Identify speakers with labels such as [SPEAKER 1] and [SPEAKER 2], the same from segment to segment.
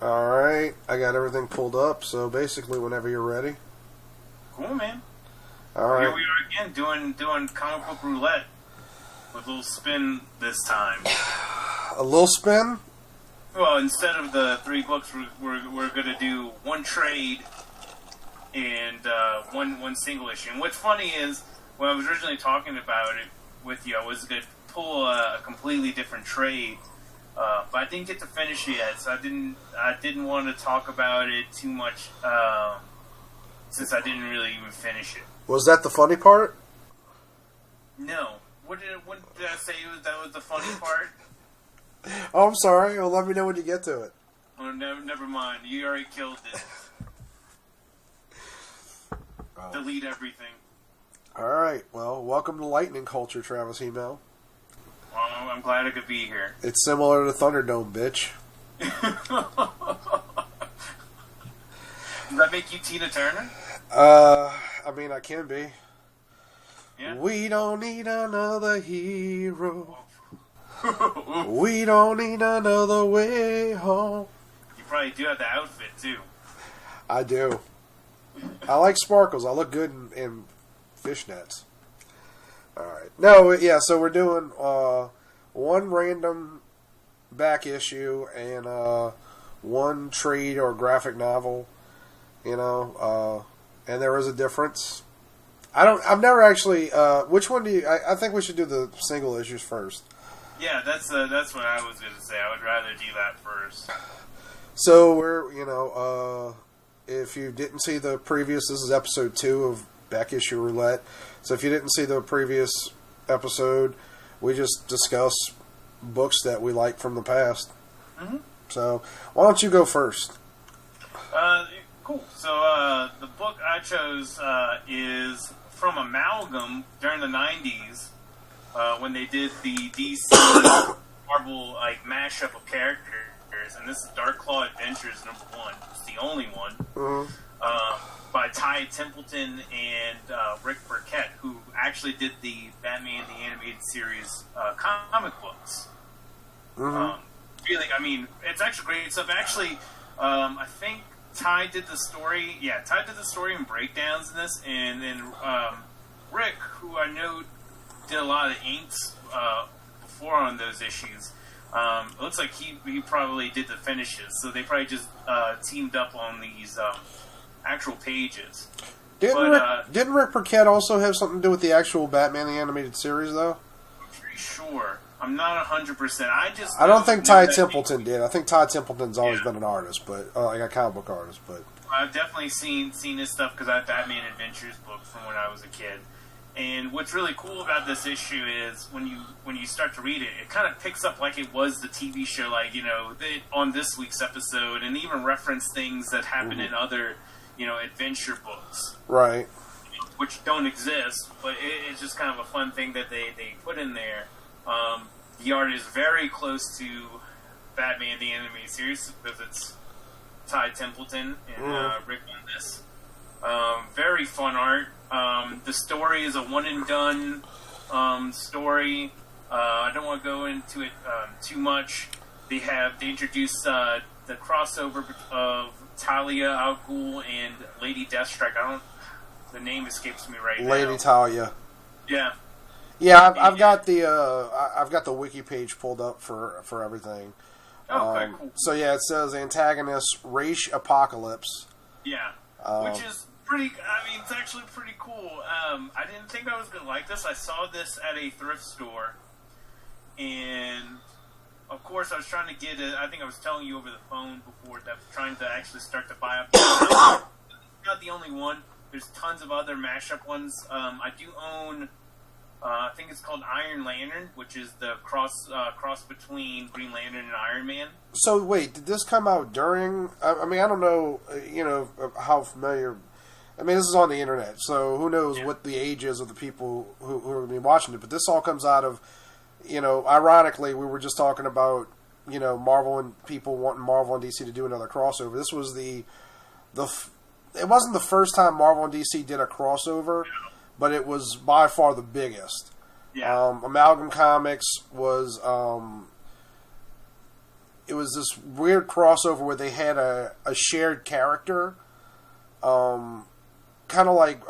[SPEAKER 1] Alright, I got everything pulled up, so basically whenever you're ready.
[SPEAKER 2] Cool, man.
[SPEAKER 1] Alright.
[SPEAKER 2] Here we are again, doing Comic Book Roulette with a little spin this time.
[SPEAKER 1] A little spin?
[SPEAKER 2] Well, instead of the 3 books, we're going to do one trade and one single issue. And what's funny is, when I was originally talking about it with you, I was going to pull a completely different trade. But I didn't get to finish it yet, so I didn't want to talk about it too much since I didn't really even finish it.
[SPEAKER 1] Was that the funny part?
[SPEAKER 2] No. What did I say that was the funny part?
[SPEAKER 1] Oh, I'm sorry. Well, let me know when you get to it.
[SPEAKER 2] Oh, never mind. You already killed it.
[SPEAKER 1] Oh.
[SPEAKER 2] Delete everything.
[SPEAKER 1] Alright, well, welcome to Lightning Culture, Travis Hymel.
[SPEAKER 2] Well, I'm glad I could be here.
[SPEAKER 1] It's similar to Thunderdome, bitch.
[SPEAKER 2] Does that make you Tina Turner?
[SPEAKER 1] I mean, I can be.
[SPEAKER 2] Yeah.
[SPEAKER 1] We don't need another hero. We don't need another way home.
[SPEAKER 2] You probably do have the outfit, too.
[SPEAKER 1] I do. I like sparkles. I look good in fishnets. Alright. No, yeah, so we're doing one random back issue and one trade or graphic novel, you know, and there is a difference. I've never actually, which one do you, I think we should do the single issues first.
[SPEAKER 2] Yeah, that's what I was going to say. I would rather do that first.
[SPEAKER 1] So we're, you know, if you didn't see the previous, this is episode 2 of Back Issue Roulette. So if you didn't see the previous episode, we just discuss books that we like from the past. Mm-hmm. So why don't you go first?
[SPEAKER 2] Cool. So the book I chose is from Amalgam during the 90s when they did the DC Marvel mashup of characters, and this is Dark Claw Adventures #1. It's the only one. Mm-hmm. By Ty Templeton and Rick Burkett, who actually did the Batman the Animated Series comic books.
[SPEAKER 1] Mm-hmm.
[SPEAKER 2] Really, I mean, it's actually great stuff. Actually, I think Ty did the story. Yeah, Ty did the story and breakdowns in this, and then Rick, who I know did a lot of inks before on those issues. It looks like he probably did the finishes, so they probably just teamed up on these actual pages.
[SPEAKER 1] Didn't Rick Burkett also have something to do with the actual Batman the Animated Series, though?
[SPEAKER 2] I'm pretty sure. I'm not 100%.
[SPEAKER 1] I don't think Ty Templeton did. I think Ty Templeton's always been an artist, but like a comic book artist. But
[SPEAKER 2] I've definitely seen his stuff because I have Batman Adventures book from when I was a kid. And what's really cool about this issue is when you start to read it, it kind of picks up like it was the TV show, like, you know, on this week's episode, and even reference things that happen in other, you know, adventure books.
[SPEAKER 1] Right.
[SPEAKER 2] Which don't exist, but it's just kind of a fun thing that they put in there. The art is very close to Batman the Animated Series because it's Ty Templeton and Rick on this. Very fun art. The story is a one-and-done story. I don't want to go into it too much. They introduce the crossover of Talia al Ghul and Lady Deathstrike. The name escapes me right now.
[SPEAKER 1] Lady Talia.
[SPEAKER 2] Yeah.
[SPEAKER 1] Yeah, I've got the wiki page pulled up for everything.
[SPEAKER 2] Oh, okay, cool.
[SPEAKER 1] So yeah, it says antagonist Raish Apocalypse.
[SPEAKER 2] Yeah, which is pretty. I mean, it's actually pretty cool. I didn't think I was gonna like this. I saw this at a thrift store, and of course, I was trying to get it. I think I was telling you over the phone before that, trying to actually start to buy up. Not the only one. There's tons of other mashup ones. I do own. I think it's called Iron Lantern, which is the cross between Green Lantern and Iron Man.
[SPEAKER 1] So wait, did this come out during? I mean, I don't know, you know, how familiar. I mean, this is on the internet, so who knows what the age is of the people who are going to be watching it. But this all comes out of, you know, ironically, we were just talking about, you know, Marvel and people wanting Marvel and DC to do another crossover. This was it wasn't the first time Marvel and DC did a crossover. Yeah. But it was by far the biggest. Yeah. Amalgam Comics was it was this weird crossover where they had a shared character, kind of like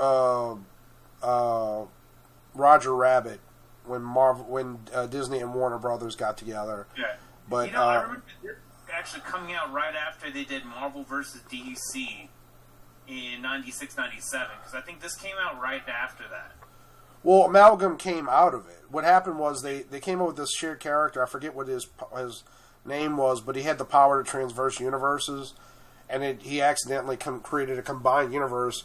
[SPEAKER 1] Roger Rabbit when Disney and Warner Brothers got together.
[SPEAKER 2] Yeah,
[SPEAKER 1] but
[SPEAKER 2] I remember this actually coming out right after they did Marvel vs. DC in 96, 97, because I think this came out right after that.
[SPEAKER 1] Well, Amalgam came out of it. What happened was they came up with this shared character. I forget what his name was, but he had the power to transverse universes, and he accidentally created a combined universe,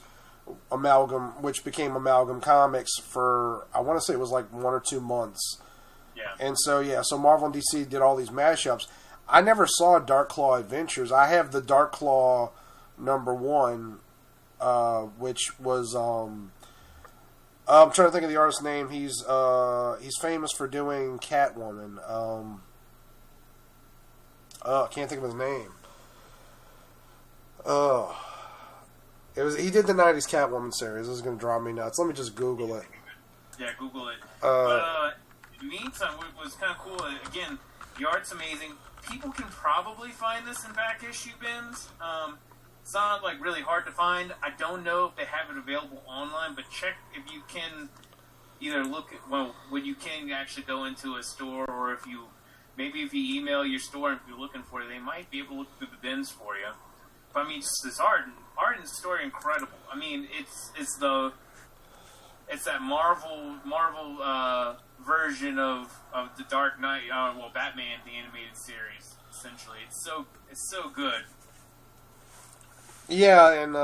[SPEAKER 1] Amalgam, which became Amalgam Comics for, I want to say it was like 1 or 2 months.
[SPEAKER 2] Yeah.
[SPEAKER 1] And so Marvel and DC did all these mashups. I never saw Dark Claw Adventures. I have the Dark Claw #1, which was I'm trying to think of the artist's name. He's famous for doing Catwoman. I can't think of his name. He did the '90s Catwoman series. This is going to drive me nuts. Let me just Google it.
[SPEAKER 2] Yeah, Google it. But in the meantime, what was kind of cool, again, the art's amazing. People can probably find this in back issue bins. It's not like really hard to find. I don't know if they have it available online, but check if you can either look at, when you can actually go into a store, or if you email your store and if you're looking for it, they might be able to look through the bins for you. But I mean, just this art and story incredible. I mean, it's that Marvel version of the Dark Knight, Batman the animated series. Essentially, it's so good.
[SPEAKER 1] Yeah, and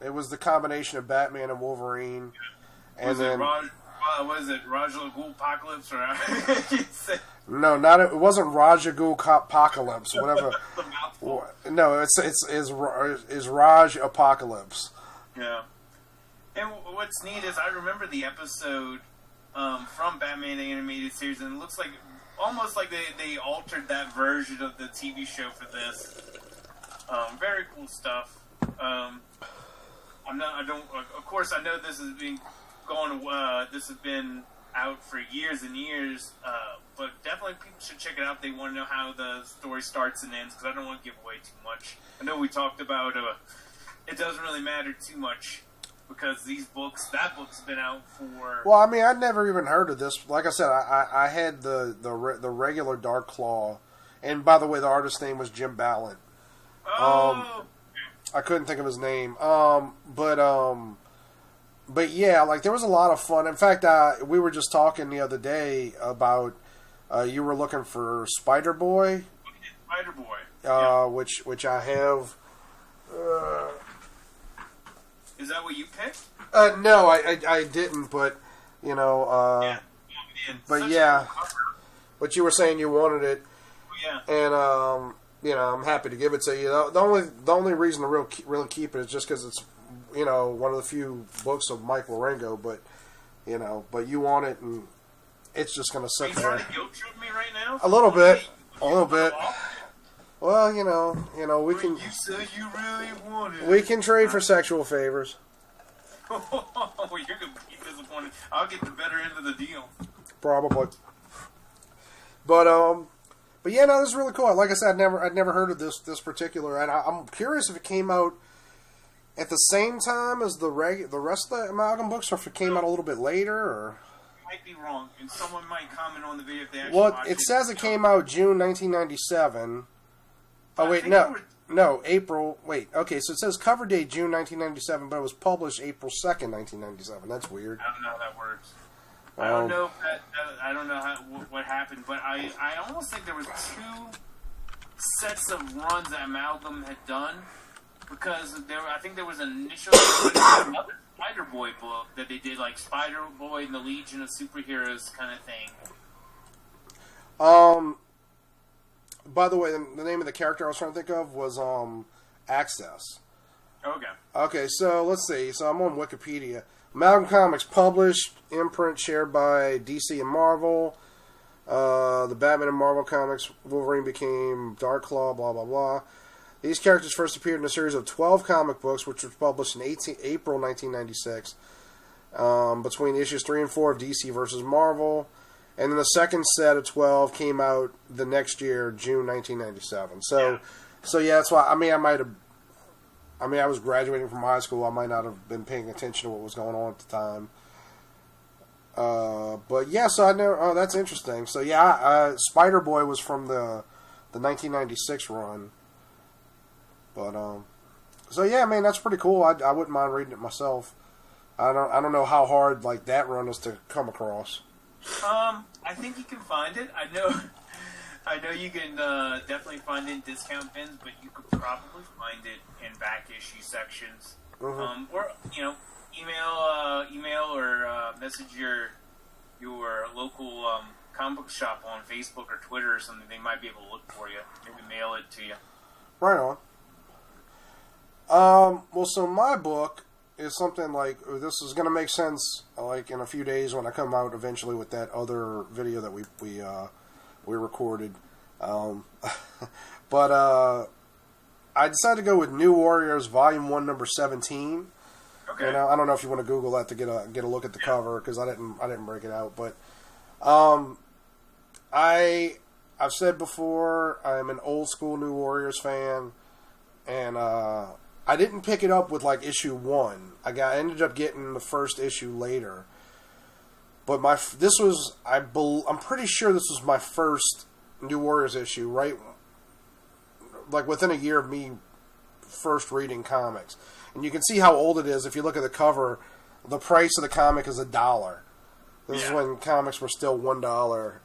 [SPEAKER 1] it was the combination of Batman and Wolverine, and then
[SPEAKER 2] was it Raj al Ghul Apocalypse or
[SPEAKER 1] no, it wasn't Raj al Ghul Apocalypse, whatever. No, it's Raj Apocalypse.
[SPEAKER 2] Yeah, and what's neat is I remember the episode from Batman the animated series, and it looks like almost like they altered that version of the TV show for this. Very cool stuff. Of course, I know this has been this has been out for years and years, but definitely people should check it out if they want to know how the story starts and ends, because I don't want to give away too much. I know we talked about it doesn't really matter too much, because that book's been out for...
[SPEAKER 1] Well, I mean, I'd never even heard of this. Like I said, I had the regular Dark Claw, and by the way, the artist's name was Jim Ballant. I couldn't think of his name. But yeah, like there was a lot of fun. In fact, we were just talking the other day about you were looking for Spider Boy.
[SPEAKER 2] Spider Boy.
[SPEAKER 1] Yeah. Which I have.
[SPEAKER 2] Is that what you picked?
[SPEAKER 1] No, I didn't. But you know.
[SPEAKER 2] Yeah.
[SPEAKER 1] But yeah. But you were saying you wanted it.
[SPEAKER 2] Yeah.
[SPEAKER 1] And you know, I'm happy to give it to you. The only reason to really keep it is just because it's, you know, one of the few books of Mike Wieringo. But you want it, and it's just going to sit there.
[SPEAKER 2] Are you trying to guilt trip me right now?
[SPEAKER 1] A little bit. Well, you know, we can.
[SPEAKER 2] You said you really wanted it.
[SPEAKER 1] We can trade for sexual favors.
[SPEAKER 2] Oh, you're going to be disappointed. I'll get the better end of the deal.
[SPEAKER 1] Probably. But yeah, no, this is really cool. Like I said, I'd never heard of this particular, and I'm curious if it came out at the same time as the rest of the Amalgam books, or if it came out a little bit later, or...
[SPEAKER 2] Might be wrong, and someone might comment on the video if they actually watched it.
[SPEAKER 1] Well, it says it came out June 1997. Oh, wait, no, April... Wait, okay, so it says cover date June 1997, but it was published April 2nd, 1997. That's weird.
[SPEAKER 2] I don't know how that works. I don't know I don't know what happened, but I almost think there was 2 sets of runs that Amalgam had done, because I think there was an initial another Spider Boy book that they did, like Spider Boy and the Legion of Superheroes kind of thing.
[SPEAKER 1] By the way, the name of the character I was trying to think of was Access.
[SPEAKER 2] Okay.
[SPEAKER 1] Okay, so let's see. So I'm on Wikipedia. Amalgam Comics published, imprint shared by DC and Marvel. The Batman and Marvel comics, Wolverine became Dark Claw, blah, blah, blah. These characters first appeared in a series of 12 comic books, which was published in April 1996, between issues 3 and 4 of DC vs. Marvel. And then the second set of 12 came out the next year, June 1997. So yeah, that's why. I mean, I was graduating from high school. I might not have been paying attention to what was going on at the time. But yeah, so I know. Oh, that's interesting. So yeah, Spider Boy was from the 1996 run. But so yeah, man, that's pretty cool. I wouldn't mind reading it myself. I don't know how hard like that run is to come across.
[SPEAKER 2] I think you can find it. I know you can definitely find it in discount bins, but you could probably find it in back issue sections. Mm-hmm. Or email or message your local comic book shop on Facebook or Twitter or something. They might be able to look for you. Maybe mail it to you.
[SPEAKER 1] Right on. Well, so my book is something like, this is going to make sense like in a few days when I come out eventually with that other video that we recorded. But I decided to go with New Warriors Volume 1, Number 17.
[SPEAKER 2] Okay.
[SPEAKER 1] You know, I don't know if you want to Google that to get a look at the cover, because I didn't break it out. But I've said before, I'm an old school New Warriors fan, and I didn't pick it up with like issue 1. I ended up getting the first issue later. But I'm pretty sure this was my first New Warriors issue, right? Like within a year of me first reading comics. And you can see how old it is if you look at the cover. The price of the comic is $1. This is when comics were still $1.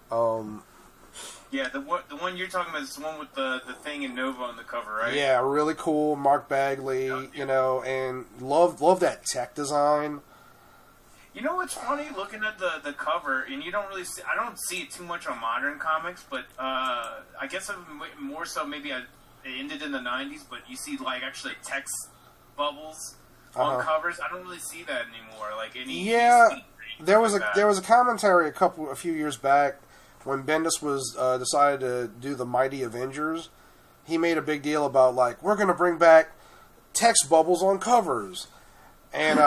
[SPEAKER 2] Yeah, the one you're talking about is the one with the thing and Nova on the cover, right?
[SPEAKER 1] Yeah, really cool. Mark Bagley, you know, and love that tech design.
[SPEAKER 2] You know what's funny? Looking at the cover, and you don't really see, I don't see it too much on modern comics, but I guess more so maybe it ended in the 90s, but you see like actually text bubbles on covers. I don't really see that anymore. Like there was a commentary a few years back when Bendis was decided to do the Mighty Avengers. He made a big deal about like, we're going to bring back text bubbles on covers, and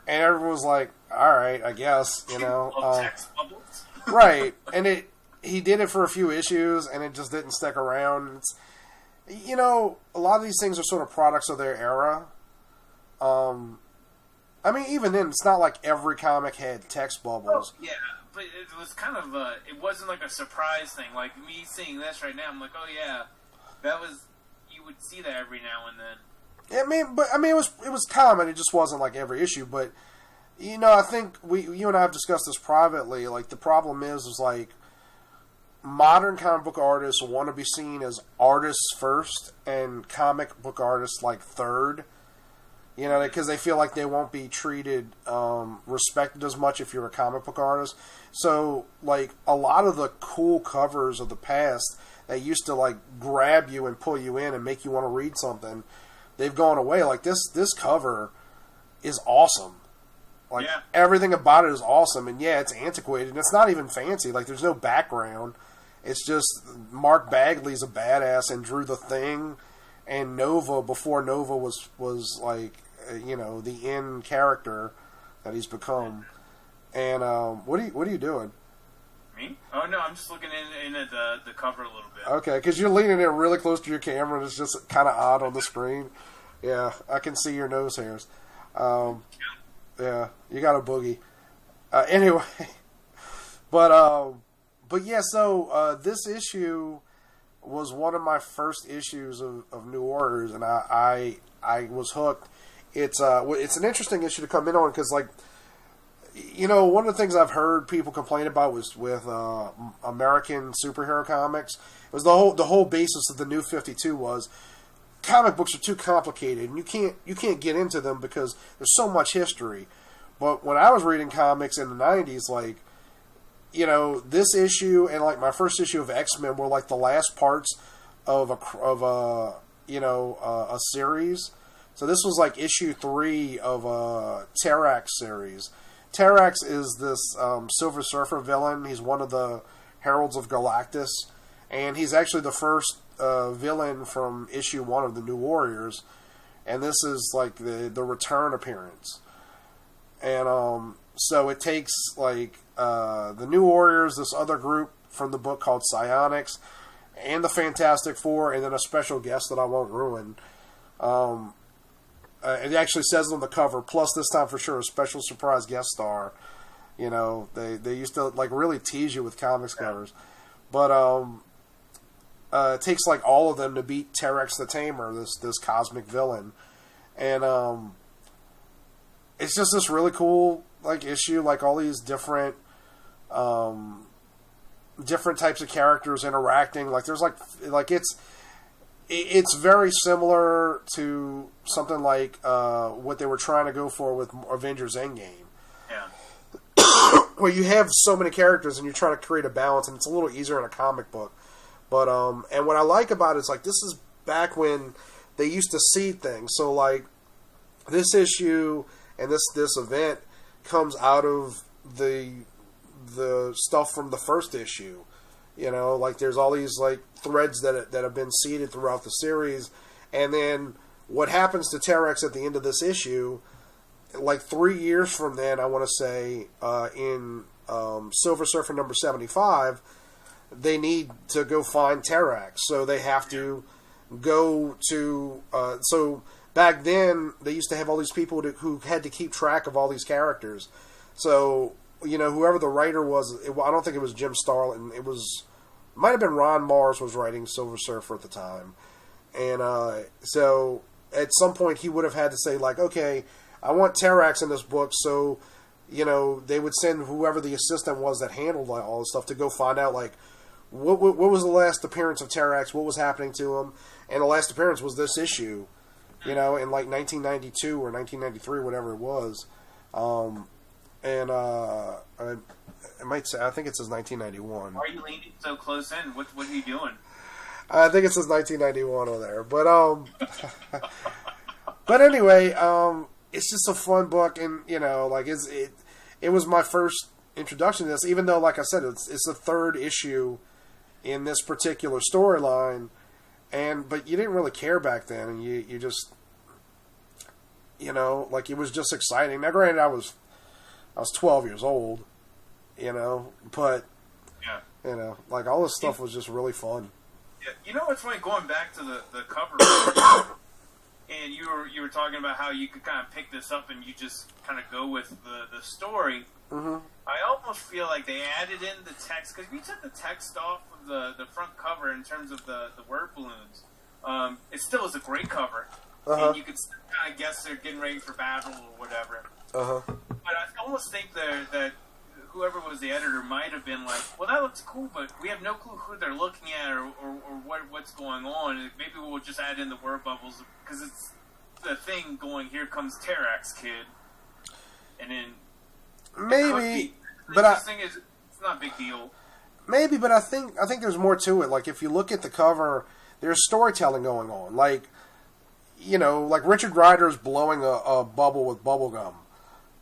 [SPEAKER 2] everyone was like, all right, I guess, you know. Text bubbles.
[SPEAKER 1] Right, and he did it for a few issues, and it just didn't stick around. It's, you know, a lot of these things are sort of products of their era. I mean, even then, it's not like every comic had text bubbles.
[SPEAKER 2] Oh, yeah, but it was kind of it wasn't like a surprise thing. Like me seeing this right now, I'm like, oh yeah, you would see that every now and then. It was common. It just wasn't like every issue. But you know, I think you and I have discussed this privately. Like the problem is like modern comic book artists want to be seen as artists first, and comic book artists like third. You know, because they feel like they won't be treated, respected as much if you're a comic book artist. So, like, a lot of the cool covers of the past that used to, like, grab you and pull you in and make you want to read something, they've gone away. Like, this cover is awesome. Like, everything about it is awesome. And, yeah, it's antiquated. And it's not even fancy. Like, there's no background. It's just Mark Bagley's a badass and drew The Thing and Nova before Nova was like, you know, the in character that he's become. And what are you doing? Me? Oh no, I'm just looking in at the cover a little bit.
[SPEAKER 1] Okay, because you're leaning in really close to your camera, and it's just kind of odd on the screen. Yeah, I can see your nose hairs. Yeah, you got a boogie. Anyway, but yeah, so this issue was one of my first issues of New Warriors, and I was hooked. It's an interesting issue to come in on because, like, you know, one of the things I've heard people complain about was with American superhero comics. It was the whole basis of the New 52 was comic books are too complicated, and you can't get into them because there's so much history. But when I was reading comics in the 90s, like, you know, this issue and like my first issue of X-Men were like the last parts of a series. So this was like issue 3 of a Terrax series. Terrax is this Silver Surfer villain. He's one of the Heralds of Galactus, and he's actually the first villain from issue 1 of the New Warriors. And this is like the return appearance. And so it takes like the New Warriors, this other group from the book called Psionics, and the Fantastic Four, and then a special guest that I won't ruin. It actually says it on the cover, plus this time for sure a special surprise guest star. You know, they used to like really tease you with comics covers. But it takes like all of them to beat Terex the Tamer, this cosmic villain. And it's just this really cool like issue, like all these different types of characters interacting. Like there's like it's very similar to something like what they were trying to go for with Avengers Endgame.
[SPEAKER 2] Yeah.
[SPEAKER 1] Where you have so many characters and you're trying to create a balance, and it's a little easier in a comic book. But and what I like about it is like this is back when they used to seed things. So like this issue and this event comes out of the stuff from the first issue. You know, like there's all these like threads that have been seeded throughout the series, and then what happens to Terex at the end of this issue, like 3 years from then, I want to say, in Silver Surfer number 75, they need to go find Terex, so they have to go to. So back then, they used to have all these people who had to keep track of all these characters. So you know, whoever the writer was, I don't think it was Jim Starlin. It might have been Ron Mars was writing Silver Surfer at the time, and so at some point he would have had to say like, okay, I want Terex in this book, so you know they would send whoever the assistant was that handled like, all this stuff to go find out like what was the last appearance of Terex, what was happening to him, and the last appearance was this issue, you know, in like 1992 or 1993, whatever it was. And I might say, I think it says 1991.
[SPEAKER 2] Why are you leaning so close in? What are you doing?
[SPEAKER 1] I think it says 1991 on there. But but anyway, it's just a fun book, and you know, like it was my first introduction to this. Even though, like I said, it's the third issue in this particular storyline, but you didn't really care back then, and you just, you know, like it was just exciting. Now, granted, I was 12 years old, you know, but,
[SPEAKER 2] yeah,
[SPEAKER 1] you know, like all this stuff was just really fun.
[SPEAKER 2] Yeah, you know what's funny, going back to the cover, and you were talking about how you could kind of pick this up and you just kind of go with the story.
[SPEAKER 1] Mm-hmm.
[SPEAKER 2] I almost feel like they added in the text, because if you took the text off of the front cover in terms of the word balloons, it still is a great cover.
[SPEAKER 1] Uh-huh.
[SPEAKER 2] And you could kind of guess they're getting ready for battle or whatever.
[SPEAKER 1] Uh-huh.
[SPEAKER 2] But I almost think that whoever was the editor might have been like, well, that looks cool, but we have no clue who they're looking at or what's going on. And maybe we'll just add in the word bubbles, because it's the thing going, here comes Terex Kid. And then
[SPEAKER 1] maybe,
[SPEAKER 2] but the thing is, it's not a big deal.
[SPEAKER 1] Maybe, but I think there's more to it. Like, if you look at the cover, there's storytelling going on. Like, you know, like Richard Rider's blowing a bubble with bubble gum,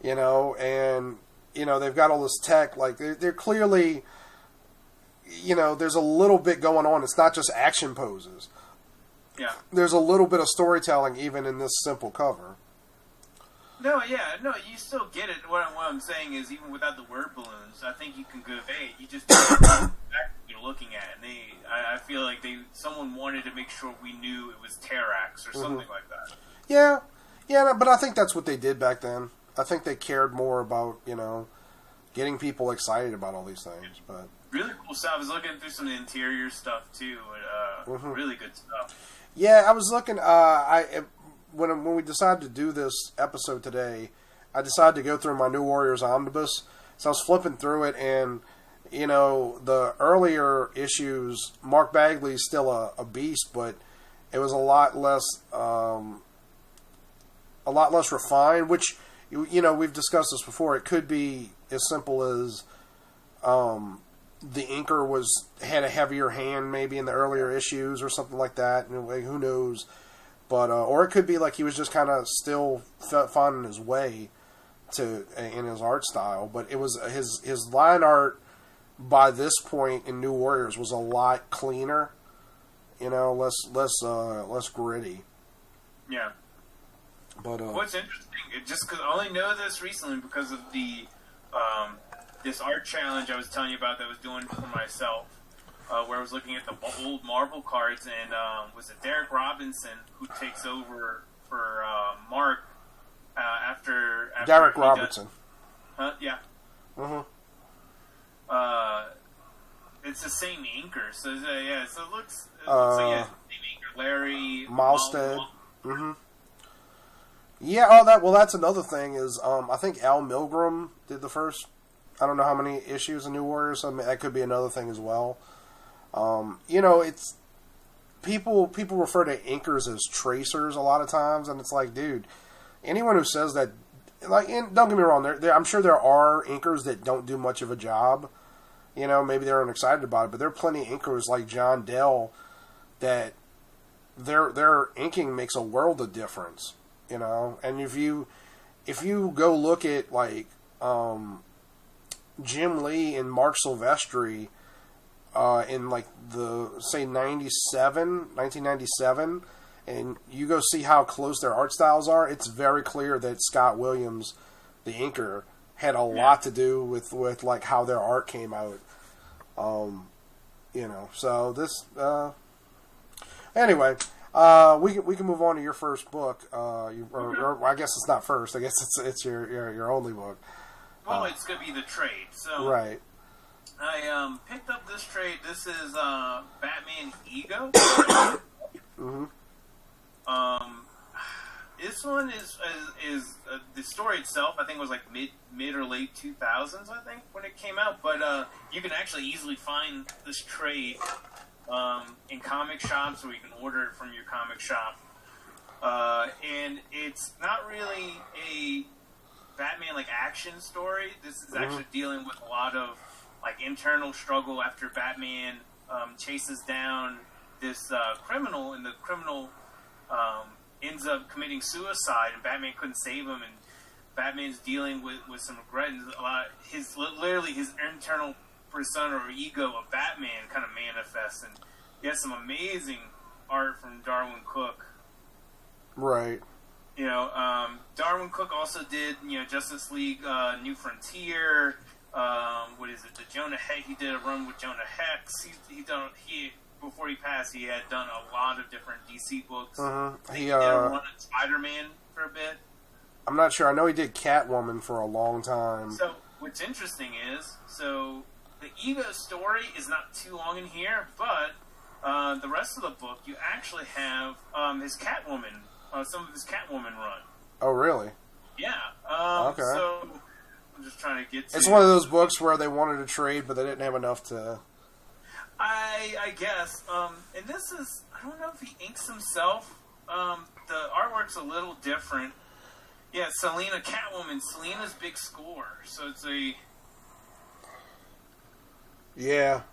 [SPEAKER 1] you know, and, you know, they've got all this tech. Like, they're clearly, you know, there's a little bit going on. It's not just action poses.
[SPEAKER 2] Yeah.
[SPEAKER 1] There's a little bit of storytelling even in this simple cover.
[SPEAKER 2] No, yeah, no, you still get it. What I'm saying is, even without the word balloons, I think you can convey it. You just don't know exactly what you're looking at. And I feel like someone wanted to make sure we knew it was Terex or something like that.
[SPEAKER 1] Yeah, but I think that's what they did back then. I think they cared more about, you know, getting people excited about all these things. But
[SPEAKER 2] really cool stuff. I was looking through some of the interior stuff too. Really good stuff.
[SPEAKER 1] Yeah, I was looking. When we decided to do this episode today, I decided to go through my New Warriors omnibus. So I was flipping through it, and you know, the earlier issues, Mark Bagley's still a beast, but it was a lot less refined. Which, you know, we've discussed this before. It could be as simple as the inker had a heavier hand, maybe in the earlier issues or something like that. And who knows? But or it could be like he was just kind of still finding his way in his art style. But it was his line art by this point in New Warriors was a lot cleaner, you know, less gritty.
[SPEAKER 2] Yeah.
[SPEAKER 1] But
[SPEAKER 2] what's interesting, just because I only know this recently because of the this art challenge I was telling you about that I was doing for myself, where I was looking at the old Marvel cards, and was it Derek Robinson who takes over for Mark after
[SPEAKER 1] Derek Robertson.
[SPEAKER 2] Yeah.
[SPEAKER 1] Mm-hmm.
[SPEAKER 2] It's the same inker, so yeah. So it looks like same inker, Larry
[SPEAKER 1] Malstead. Mm-hmm. Yeah. Oh, that's another thing is I think Al Milgrom did the first. I don't know how many issues of New Warriors. I mean, that could be another thing as well. It's people refer to inkers as tracers a lot of times, and it's like, dude, anyone who says that, like, and don't get me wrong, I'm sure there are inkers that don't do much of a job. Maybe they're unexcited about it, but there are plenty of inkers like John Dell that their inking makes a world of difference. And if you go look at like Jim Lee and Mark Silvestri in like the say 1997, and you go see how close their art styles are, it's very clear that Scott Williams, the inker, had a lot to do with like how their art came out. So this anyway, we can move on to your first book. Or I guess it's not first. I guess it's your only book.
[SPEAKER 2] Well, it's gonna be the trade. So
[SPEAKER 1] right.
[SPEAKER 2] I picked up this trade. This is Batman Ego.
[SPEAKER 1] Mm-hmm.
[SPEAKER 2] This one is the story itself. I think was like mid or late 2000s. I think when it came out, but you can actually easily find this trade in comic shops, or you can order it from your comic shop. And it's not really a Batman like action story. This is actually dealing with a lot of like internal struggle after Batman chases down this criminal, and the criminal ends up committing suicide, and Batman couldn't save him, and Batman's dealing with some regret. And his internal persona or ego of Batman kind of manifests, and he has some amazing art from Darwin Cook.
[SPEAKER 1] Right.
[SPEAKER 2] Darwin Cook also did Justice League New Frontier. What is it? The Jonah Hex. He did a run with Jonah Hex. Before he passed, he had done a lot of different DC books.
[SPEAKER 1] He
[SPEAKER 2] did a run at Spider-Man for a bit.
[SPEAKER 1] I'm not sure. I know he did Catwoman for a long time.
[SPEAKER 2] So what's interesting is, the Ego story is not too long in here, but the rest of the book, you actually have his Catwoman, some of his Catwoman run.
[SPEAKER 1] Oh, really?
[SPEAKER 2] Yeah.
[SPEAKER 1] Okay.
[SPEAKER 2] So I'm just trying to get to...
[SPEAKER 1] It's one of those books where they wanted to trade, but they didn't have enough to...
[SPEAKER 2] I guess. And this is... I don't know if he inks himself. The artwork's a little different. Yeah, Selena Catwoman. Selena's big score. So it's a...
[SPEAKER 1] Yeah.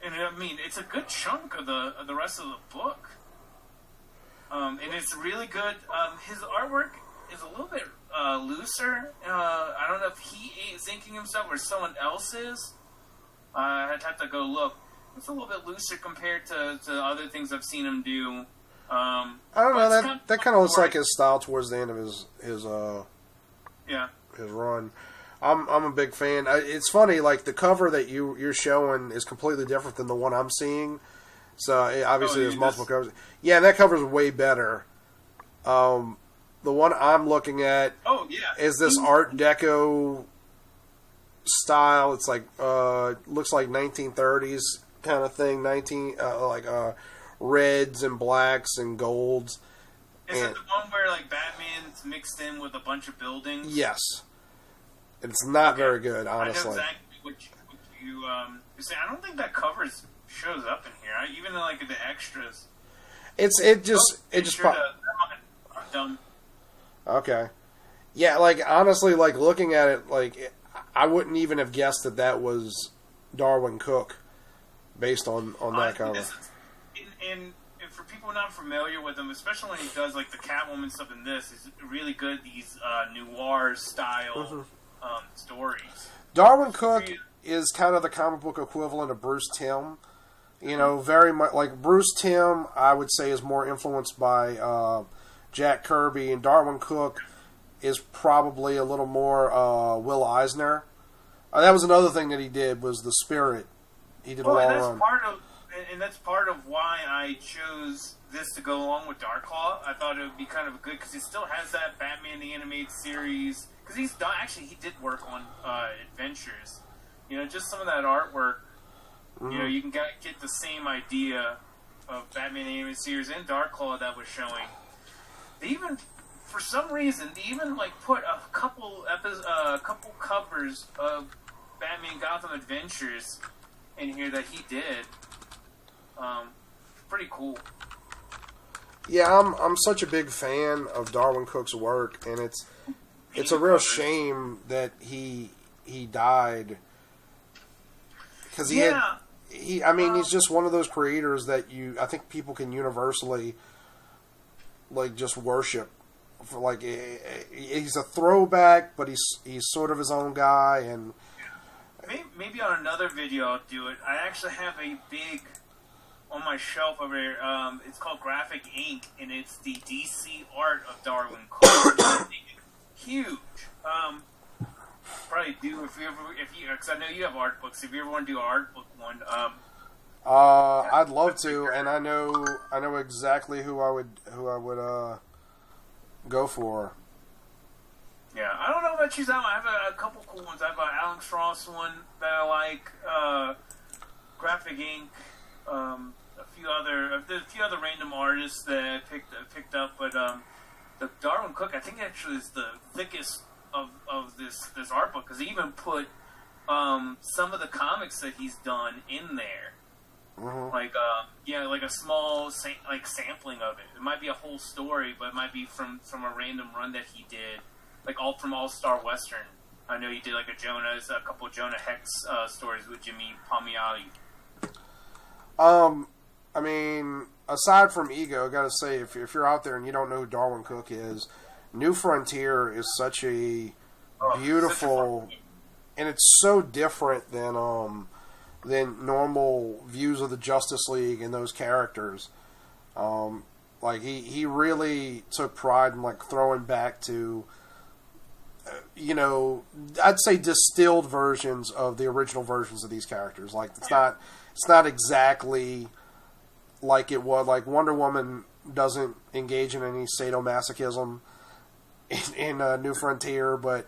[SPEAKER 2] And I mean, it's a good chunk of the rest of the book. And it's really good. His artwork is a little bit looser. I don't know if he is inking himself or someone else is. I'd have to go look. It's a little bit looser compared to other things I've seen him do.
[SPEAKER 1] I don't know. That kind of looks like his style towards the end of his run. I'm a big fan. It's funny, like the cover that you're showing is completely different than the one I'm seeing. So obviously there's multiple covers. Yeah, that cover's way better. The one I'm looking at is this Art Deco style. It's like looks like 1930s kind of thing. Reds and blacks and golds.
[SPEAKER 2] Is it the one where like Batman's mixed in with a bunch of buildings?
[SPEAKER 1] Yes. It's not very good, honestly.
[SPEAKER 2] I know exactly what you say. I don't think that cover shows up in here. Even like the extras.
[SPEAKER 1] It just
[SPEAKER 2] done.
[SPEAKER 1] Okay. Yeah, like honestly, like looking at it, like I wouldn't even have guessed that was Darwin Cook, based on that cover.
[SPEAKER 2] And for people not familiar with him, especially when he does like the Catwoman stuff in this, he's really good at these noir style stories.
[SPEAKER 1] Darwin Cook is kind of the comic book equivalent of Bruce Timm. Very much like Bruce Timm, I would say is more influenced by Jack Kirby, and Darwin Cook is probably a little more Will Eisner. That was another thing that he did, was the Spirit. He did a long run.
[SPEAKER 2] And that's part of why I chose this to go along with Darklaw. I thought it would be kind of good because he still has that Batman the Animated Series. Because he's done, actually, he did work on Adventures. You know, just some of that artwork. You know, you can get the same idea of Batman the Animated Series and Darklaw that was showing. They even, for some reason, like put a couple covers of Batman Gotham Adventures in here that he did. Pretty cool.
[SPEAKER 1] Yeah, I'm such a big fan of Darwyn Cooke's work, and it's a real shame that he died, because he's just one of those creators that I think people can universally like just worship. For like, he's a throwback, but he's sort of his own guy, and
[SPEAKER 2] maybe on another video I'll do it. I actually have a big on my shelf over here. It's called Graphic Ink, and it's the DC art of Darwyn Cooke. Huge. Probably do if you because I know you have art books. If you ever want to do an art book one,
[SPEAKER 1] I'd love to, and I know exactly who I would go for.
[SPEAKER 2] Yeah, I don't know about you. I have a couple cool ones. I have an Alex Ross one that I like. Graphic Ink. There's a few other random artists that I picked up, but the Darwyn Cooke, I think, actually is the thickest of this art book, because he even put some of the comics that he's done in there, like like a small sampling of it. It might be a whole story, but it might be from a random run that he did, like from All Star Western. I know he did like a couple of Jonah Hex stories with Jimmy Palmiotti.
[SPEAKER 1] I mean, aside from ego, I gotta say, if you're out there and you don't know who Darwyn Cooke is, New Frontier is such a beautiful, and it's so different than normal views of the Justice League and those characters. Like he really took pride in like throwing back to, I'd say distilled versions of the original versions of these characters. Like it's not exactly like it was. Like Wonder Woman doesn't engage in any sadomasochism in New Frontier, but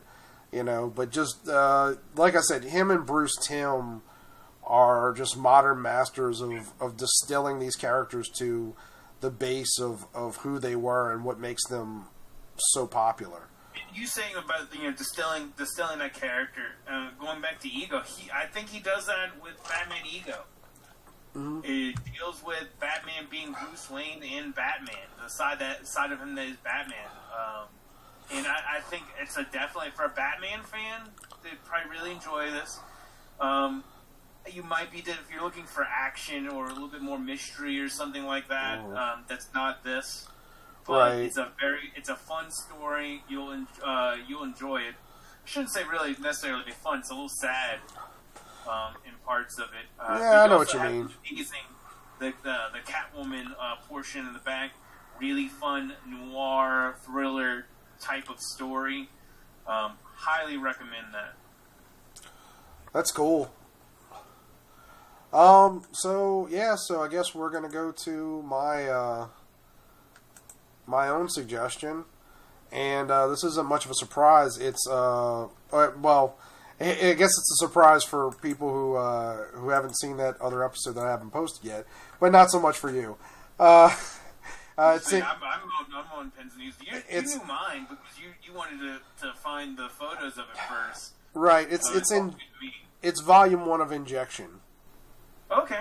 [SPEAKER 1] just like I said, him and Bruce Timm are just modern masters of distilling these characters to the base of who they were and what makes them so popular.
[SPEAKER 2] You saying about distilling that character, going back to Ego, I think he does that with Batman Ego. It deals with Batman being Bruce Wayne and Batman, the side of him that is Batman. And I think it's definitely for a Batman fan, they'd probably really enjoy this. You might be if you're looking for action or a little bit more mystery or something like that. That's not this, but right. It's a fun story. You'll enjoy it. I shouldn't say really necessarily be fun. It's a little sad in parts of it.
[SPEAKER 1] I know what you mean.
[SPEAKER 2] The Catwoman portion in the back, really fun noir thriller type of story. Highly recommend that.
[SPEAKER 1] That's cool. So I guess we're gonna go to my my own suggestion, and this isn't much of a surprise. It's I guess it's a surprise for people who haven't seen that other episode that I haven't posted yet, but not so much for you.
[SPEAKER 2] I'm on pins and needles. You knew mine because you wanted to find the photos of it first.
[SPEAKER 1] Right. It's volume 1 of Injection.
[SPEAKER 2] Okay.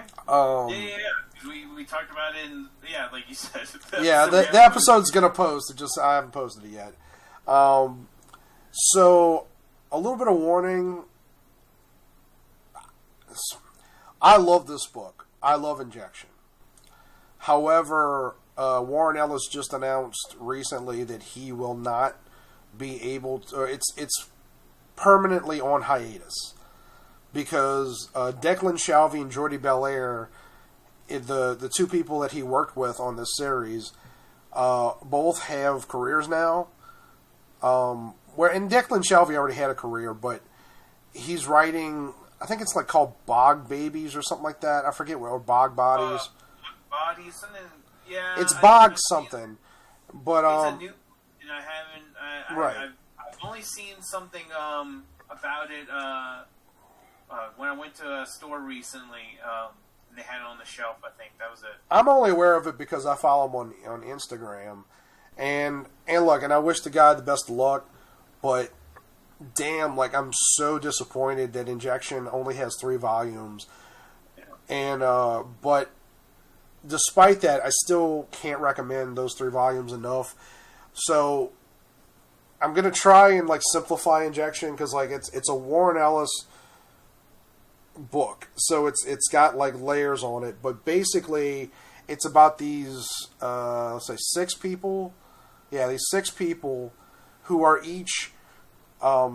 [SPEAKER 2] We talked about it in, like you said.
[SPEAKER 1] The episode's gonna post. I haven't posted it yet. So a little bit of warning. I love this book. I love Injection. However, Warren Ellis just announced recently that he will not be able to. It's permanently on hiatus because Declan Shalvey and Jordi Belair, the two people that he worked with on this series, both have careers now. And Declan Shalvey already had a career, but he's writing. I think it's like called Bog Babies or something like that. I forget what, or Bog Bodies.
[SPEAKER 2] Bodies, something. Yeah,
[SPEAKER 1] it's Bog something. But
[SPEAKER 2] it's a new, and I haven't.
[SPEAKER 1] Right.
[SPEAKER 2] I've only seen something about it when I went to a store recently. And they had it on the shelf. I think that was it.
[SPEAKER 1] I'm only aware of it because I follow him on Instagram, and look, and I wish the guy the best of luck, but damn, like I'm so disappointed that Injection only has 3 volumes, yeah. And but despite that, I still can't recommend those 3 volumes enough. So I'm gonna try and like simplify Injection because like it's a Warren Ellis book, so it's got like layers on it, but basically it's about these let's say 6 people, these 6 people who are each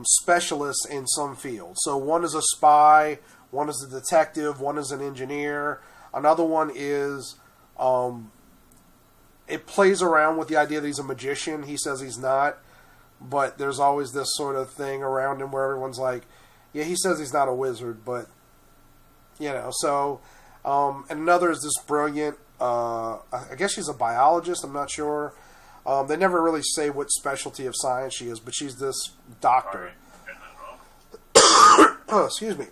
[SPEAKER 1] specialists in some field. So one is a spy, one is a detective, one is an engineer, another one is it plays around with the idea that he's a magician. He says he's not, but there's always this sort of thing around him where everyone's like, yeah, he says he's not a wizard, but so, and another is this brilliant, I guess she's a biologist, I'm not sure. They never really say what specialty of science she is, but she's this doctor. Oh, excuse me.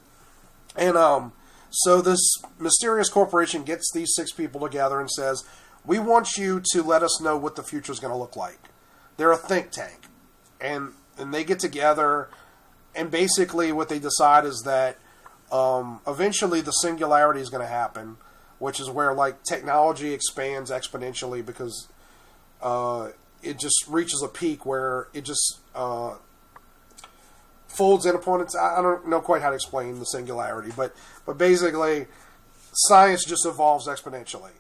[SPEAKER 1] And, so this mysterious corporation gets these 6 people together and says, we want you to let us know what the future is going to look like. They're a think tank. And they get together, and basically what they decide is that eventually the singularity is going to happen, which is where like technology expands exponentially because it just reaches a peak where it just folds in upon its. I don't know quite how to explain the singularity, but basically science just evolves exponentially,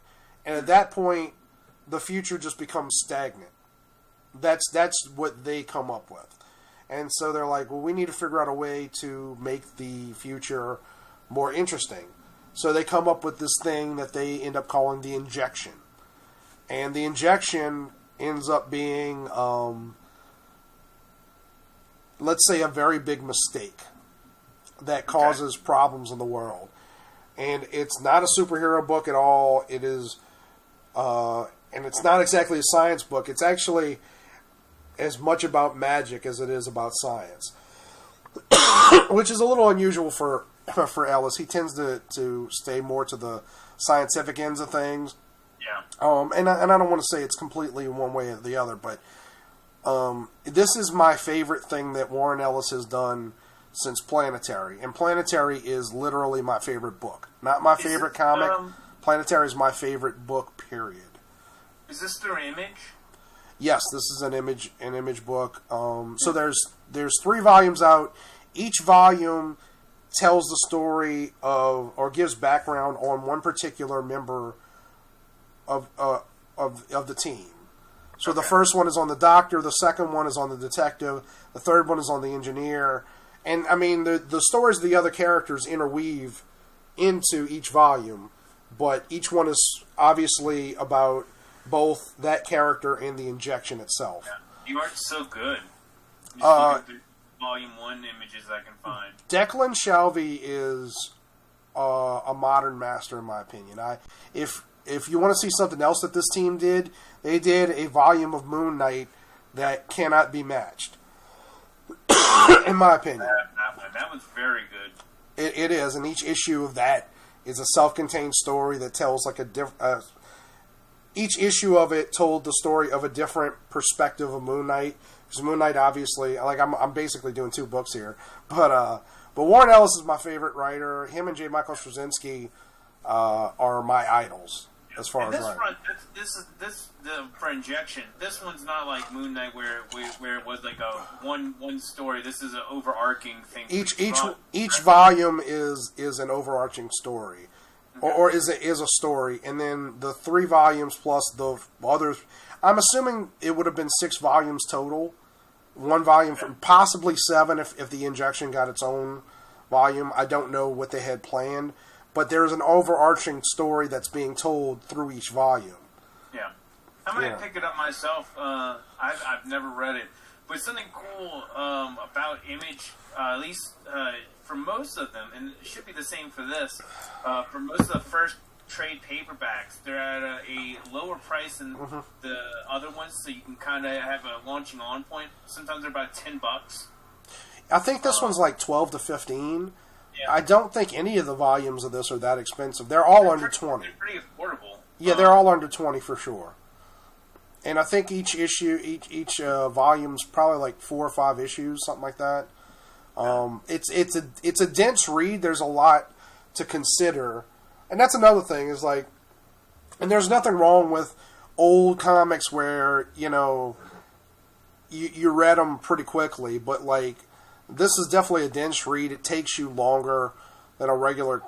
[SPEAKER 1] and at that point the future just becomes stagnant. That's what they come up with. And so they're like, well, we need to figure out a way to make the future more interesting. So they come up with this thing that they end up calling the injection. And the injection ends up being, let's say, a very big mistake that causes problems in the world. And it's not a superhero book at all. It is, and it's not exactly a science book. It's actually as much about magic as it is about science, which is a little unusual for Ellis. He tends to stay more to the scientific ends of things. Yeah. And I don't want to say it's completely one way or the other, but this is my favorite thing that Warren Ellis has done since Planetary, and Planetary is literally my favorite book. Not my favorite comic. Planetary is my favorite book. Period.
[SPEAKER 2] Is this through Image?
[SPEAKER 1] Yes, this is an image book. So there's 3 volumes out. Each volume tells the story of or gives background on one particular member of the team. So the first one is on the doctor, the second one is on the detective, the third one is on the engineer, and I mean the stories of the other characters interweave into each volume, but each one is obviously about both that character and the injection itself.
[SPEAKER 2] Yeah. The art's so good. Just through volume 1 images I can find.
[SPEAKER 1] Declan Shalvey is a modern master, in my opinion. If you want to see something else that this team did, they did a volume of Moon Knight that cannot be matched, in my opinion.
[SPEAKER 2] That one's very good.
[SPEAKER 1] It is, and each issue of that is a self-contained story that tells like a different. Each issue of it told the story of a different perspective of Moon Knight. Because Moon Knight, obviously, like I'm basically doing 2 books here, but Warren Ellis is my favorite writer. Him and J. Michael Straczynski are my idols as far as writing.
[SPEAKER 2] For Injection, this one's not like Moon Knight where it was like a one story. This is an overarching thing.
[SPEAKER 1] Each volume is an overarching story. Or is a story, and then the 3 volumes plus the others. I'm assuming it would have been 6 volumes total. 1 volume, from possibly 7 if the Injection got its own volume. I don't know what they had planned, but there's an overarching story that's being told through each volume.
[SPEAKER 2] Yeah, I might pick it up myself. I've never read it, But something cool about Image, at least for most of them, and it should be the same for this, for most of the first trade paperbacks, they're at a lower price than the other ones, so you can kind of have a launching on point. Sometimes they're about $10.
[SPEAKER 1] I think this one's like 12 to 15.
[SPEAKER 2] Yeah.
[SPEAKER 1] I don't think any of the volumes of this are that expensive. They're all under 20.
[SPEAKER 2] They're pretty affordable.
[SPEAKER 1] Yeah, they're all under 20 for sure. And I think each issue, each volume's probably like 4 or 5 issues, something like that. It's a dense read. There's a lot to consider, and that's another thing. Is like, and there's nothing wrong with old comics where you read them pretty quickly, but like this is definitely a dense read. It takes you longer than a regular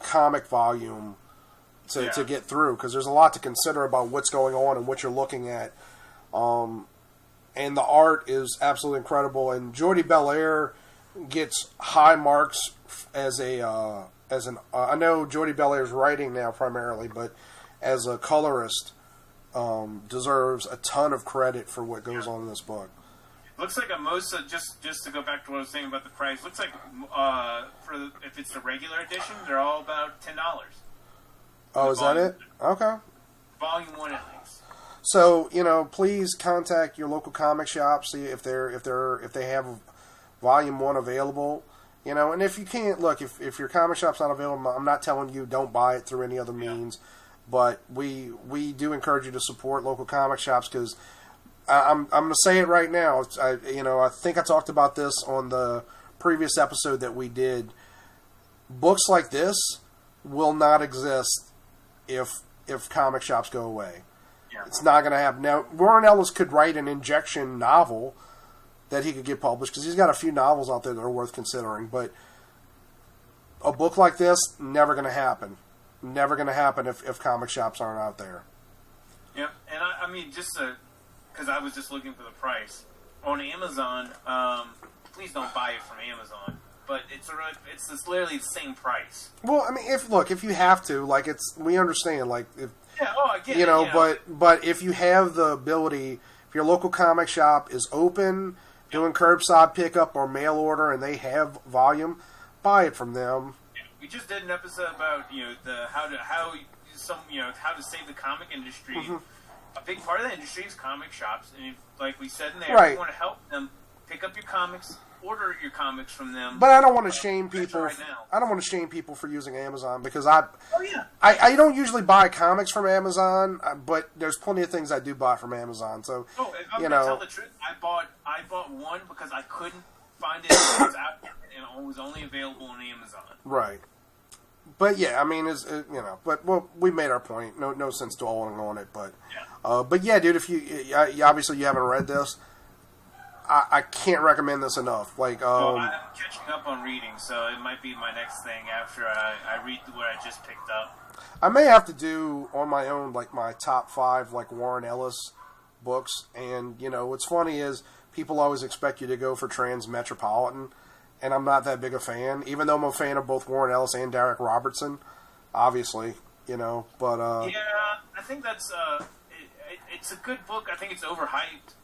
[SPEAKER 1] comic volume to get through, because there's a lot to consider about what's going on and what you're looking at. And the art is absolutely incredible. And Jordi Belair gets high marks as I know Jordi Belair's writing now primarily, but as a colorist, deserves a ton of credit for what goes on in this book.
[SPEAKER 2] Looks like most just to go back to what I was saying about the price. Looks like if it's the regular edition, they're all about $10.
[SPEAKER 1] Oh, is that it? Okay.
[SPEAKER 2] Volume 1 at least.
[SPEAKER 1] So, please contact your local comic shop, see if they have Volume 1 available. And if you can't, look, if your comic shop's not available, I'm not telling you don't buy it through any other means, but we do encourage you to support local comic shops, because I'm going to say it right now. I think I talked about this on the previous episode that we did. Books like this will not exist if comic shops go away. Yeah. It's not going to happen. Now, Warren Ellis could write an injection novel that he could get published, because he's got a few novels out there that are worth considering, but a book like this, never going to happen. Never going to happen if comic shops aren't out there.
[SPEAKER 2] Yep, and I mean, just because I was just looking for the price. On Amazon, please don't buy it from Amazon, but it's literally the same price.
[SPEAKER 1] Well, I mean, if you have to, like, we understand, like, if,
[SPEAKER 2] I get it.
[SPEAKER 1] But if you have the ability, if your local comic shop is open, doing curbside pickup or mail order, and they have volume, buy it from them.
[SPEAKER 2] Yeah, we just did an episode about how to save the comic industry. Mm-hmm. A big part of the industry is comic shops, and like we said in there, if you want to help them pick up your comics, order your comics from them.
[SPEAKER 1] But I don't want to shame people. Right now. I don't want to shame people for using Amazon, because I don't usually buy comics from Amazon, but there's plenty of things I do buy from Amazon. So
[SPEAKER 2] if I'm gonna tell the truth, I bought one because I couldn't find it. It was out there, and it was only available on Amazon.
[SPEAKER 1] Right. But yeah, I mean, we made our point. No sense dwelling on it, but yeah, dude, if you obviously you haven't read this, I can't recommend this enough. Like,
[SPEAKER 2] I'm catching up on reading, so it might be my next thing after I read what I just picked up.
[SPEAKER 1] I may have to do on my own, like, my top 5 like Warren Ellis books, and what's funny is people always expect you to go for Transmetropolitan. And I'm not that big a fan, even though I'm a fan of both Warren Ellis and Derek Robertson, obviously, but...
[SPEAKER 2] yeah, I think that's... it's a good book. I think it's overhyped.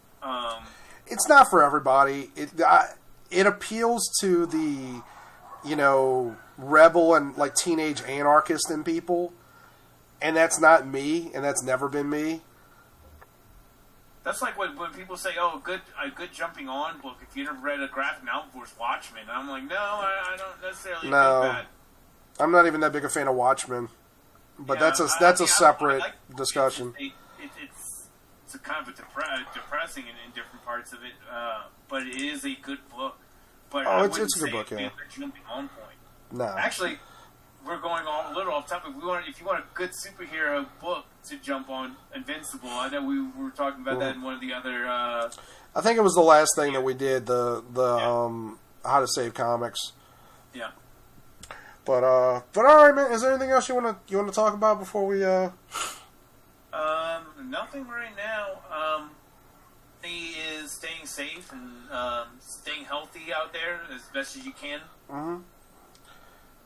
[SPEAKER 1] It's not for everybody. It appeals to the, rebel and, like, teenage anarchist in people, and that's not me, and that's never been me.
[SPEAKER 2] That's like when people say, "Oh, a good jumping on book." If you've never read a graphic novel before, it's Watchmen. And I'm like, no, I don't necessarily think that.
[SPEAKER 1] I'm not even that big a fan of Watchmen, but that's a separate discussion.
[SPEAKER 2] It's a kind of depressing in different parts of it, but it is a good book. But
[SPEAKER 1] it's a good book, yeah.
[SPEAKER 2] A jumping on point.
[SPEAKER 1] No,
[SPEAKER 2] actually, we're going a little off topic. If you want a good superhero book to jump on, Invincible. I know we were talking about that in one of the other...
[SPEAKER 1] I think it was the last thing that we did, the How to Save Comics.
[SPEAKER 2] Yeah.
[SPEAKER 1] But all right, man. Is there anything else you want to talk about before we...
[SPEAKER 2] Nothing right now. He is staying safe and staying healthy out there as best as you can.
[SPEAKER 1] Mm-hmm.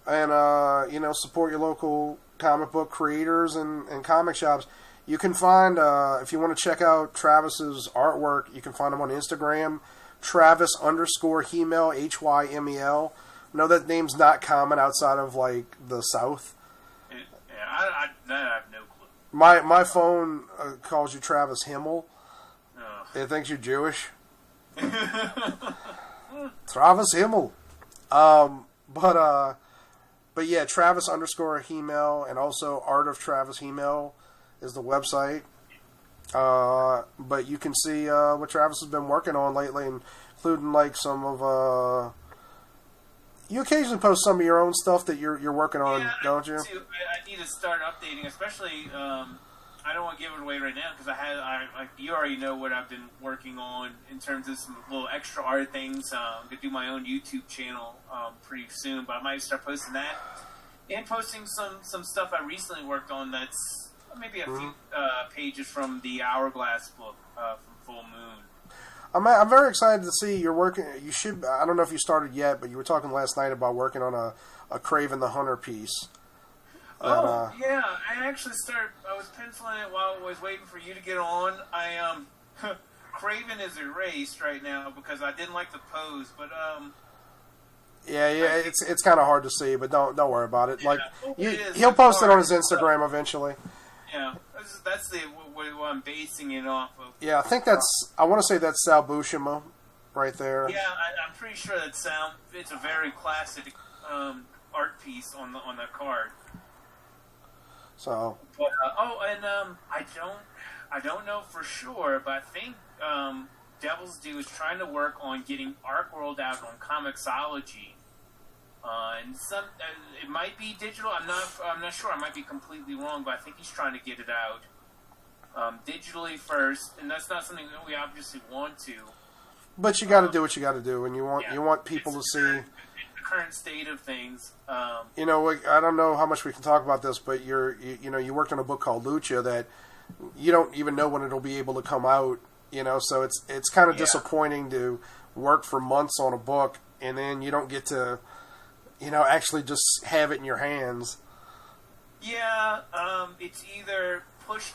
[SPEAKER 1] And, support your local comic book creators and comic shops. You can find, if you want to check out Travis's artwork, you can find him on Instagram, Travis_Hymel, Hymel. No, that name's not common outside of, like, the South.
[SPEAKER 2] Yeah, I have no clue.
[SPEAKER 1] My phone calls you Travis Hymel.
[SPEAKER 2] Oh.
[SPEAKER 1] It thinks you're Jewish. Travis Hymel. But yeah, Travis_Hymel, and also Art of Travis Hymel is the website. But you can see what Travis has been working on lately, including like some of. You occasionally post some of your own stuff that you're working on, don't you?
[SPEAKER 2] I need to start updating, especially. I don't want to give it away right now because you already know what I've been working on in terms of some little extra art things. I'm gonna do my own YouTube channel pretty soon, but I might start posting that and posting some stuff I recently worked on. That's maybe a few pages from the Hourglass book from Full Moon.
[SPEAKER 1] I'm very excited to see you're working. You should. I don't know if you started yet, but you were talking last night about working on a Craven the Hunter piece.
[SPEAKER 2] Yeah, I actually I was penciling it while I was waiting for you to get on. Craven is erased right now because I didn't like the pose, but
[SPEAKER 1] yeah, it's kind of hard to see, but don't worry about it.
[SPEAKER 2] Yeah,
[SPEAKER 1] Like
[SPEAKER 2] it
[SPEAKER 1] he'll post it on his Instagram eventually.
[SPEAKER 2] Yeah, that's what I'm basing it off of.
[SPEAKER 1] Yeah, I think I want to say that's Sal Buscema right there.
[SPEAKER 2] Yeah, I'm pretty sure it's a very classic art piece on that card.
[SPEAKER 1] So.
[SPEAKER 2] But I don't know for sure, but I think Devil's Due is trying to work on getting Arc World out on Comixology, and it might be digital. I'm not sure. I might be completely wrong, but I think he's trying to get it out digitally first, and that's not something that we obviously want to.
[SPEAKER 1] But you got to do what you got to do, and you want people to see.
[SPEAKER 2] Current state of things.
[SPEAKER 1] I don't know how much we can talk about this, but you worked on a book called Lucha that you don't even know when it'll be able to come out. So it's kind of disappointing to work for months on a book and then you don't get to, actually just have it in your hands.
[SPEAKER 2] Yeah, it's either pushed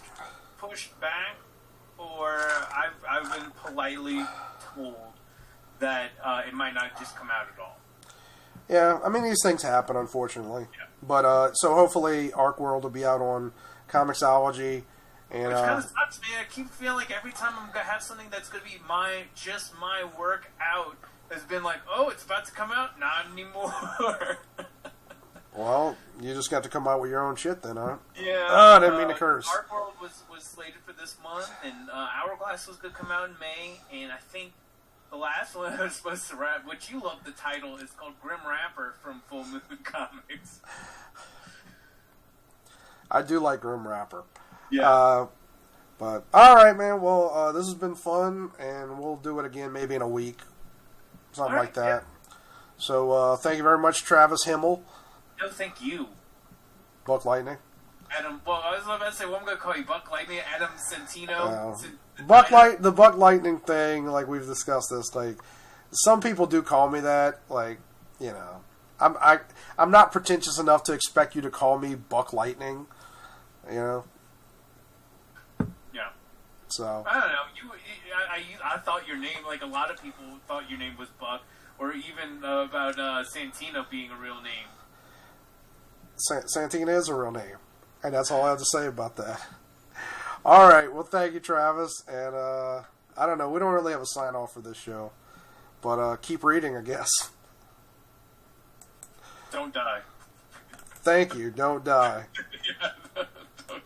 [SPEAKER 2] back, or I've been politely told that it might not just come out at all.
[SPEAKER 1] Yeah, I mean, these things happen, unfortunately.
[SPEAKER 2] Yeah.
[SPEAKER 1] But, so hopefully Arc World will be out on Comixology. And,
[SPEAKER 2] which kind of sucks, man. I keep feeling like every time I'm going to have something that's going to be my work out, has been like, oh, it's about to come out? Not anymore.
[SPEAKER 1] Well, you just got to come out with your own shit then, huh?
[SPEAKER 2] Yeah.
[SPEAKER 1] Oh, I didn't mean to curse.
[SPEAKER 2] Arc World was slated for this month, and Hourglass was going to come out in May, and I think the last one I was supposed to wrap, which you love the title, is called Grim Rapper from Full Moon Comics.
[SPEAKER 1] I do like Grim Rapper.
[SPEAKER 2] Yeah.
[SPEAKER 1] But, alright, man. Well, this has been fun, and we'll do it again maybe in a week. Something like that. Yeah. So, thank you very much, Travis Hymel.
[SPEAKER 2] No, thank you.
[SPEAKER 1] Buck Lightning.
[SPEAKER 2] Adam, well, I was about to say, I'm going to call you Buck Lightning, Adam Centino.
[SPEAKER 1] The Buck Lightning thing, like we've discussed this, like some people do call me that, like, I'm not pretentious enough to expect you to call me Buck Lightning, Yeah. So
[SPEAKER 2] I don't know. I thought your name, like a lot of people thought your name was Buck, or even about Santino being a real name.
[SPEAKER 1] Santino is a real name, and that's all I have to say about that. All right, well, thank you, Travis, and I don't know, we don't really have a sign-off for this show, but keep reading, I guess.
[SPEAKER 2] Don't die.
[SPEAKER 1] Thank you, don't die.
[SPEAKER 2] Yeah.